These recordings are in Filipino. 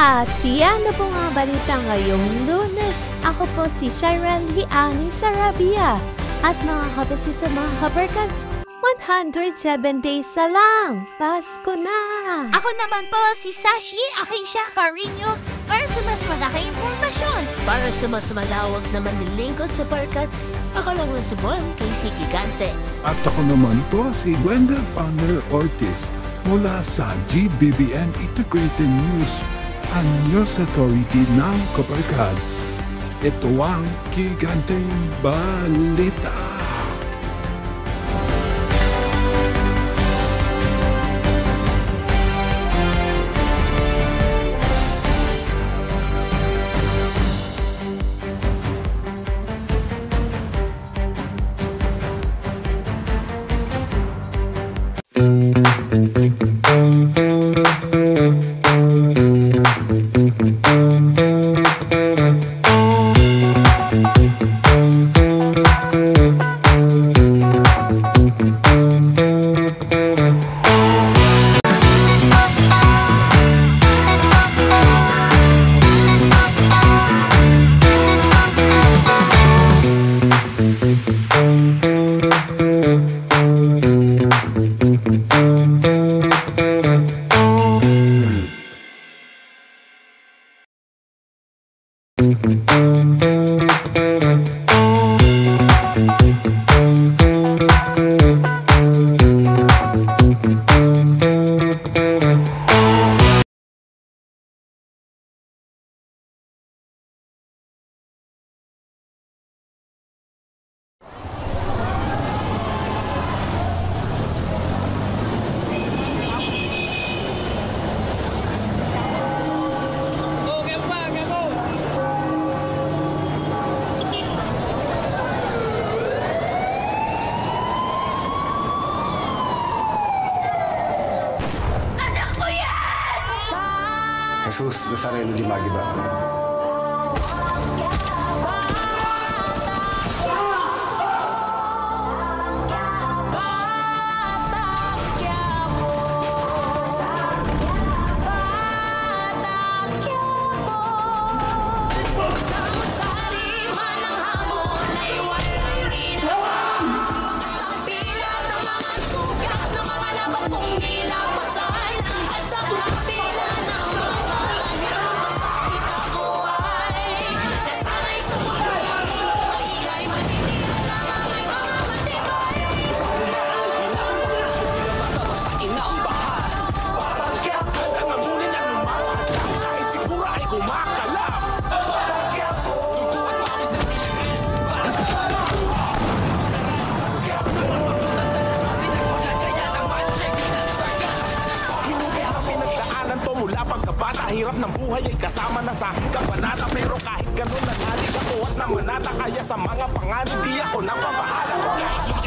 At yan na po nga balita ngayong Lunes. Ako po si Sharon Liani Sarabia. At mga kabesi sa mga kabarkads, 107 days na lang. Pasko na! Ako naman po si Sashi Aisha Carino para sa mas malaki impormasyon. Para sa mas malawak na manlilingkod sa Barkads, ako lang si Bon Casey Gigante. At ako naman po si Wendell Palmer Ortiz mula sa GBBN Integrated News, ang News Authority ng Kabarkads. Ito ang Giganteng Balita. Jesus Nazareno di Magiba. Hirap ng buhay ay kasama na sa kabanata, pero kahit ganun nanalig ako at namanata, kaya sa mga panganib di ako napapahala.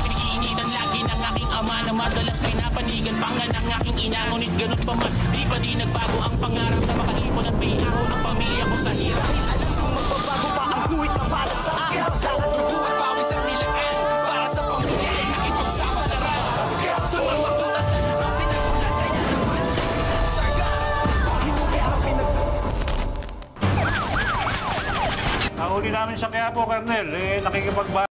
Iniinitan lagi ng aking ama na madalas may napanigan pangan ng aking ina, ngunit ganun pa man di pa di nagbago ang pangarap sa makaipon at may ahon ng pamilya ko sa hirap. Alam kong magbabago pa ang guhit na balat sa akin, bawat sugo at pawis ang nilaan para sa pamilya ay nakipagsama na rin sa mga tutas ang pinagulat, kaya naman saga Nahuli namin sa Quiapo, Colonel. Nakikipagba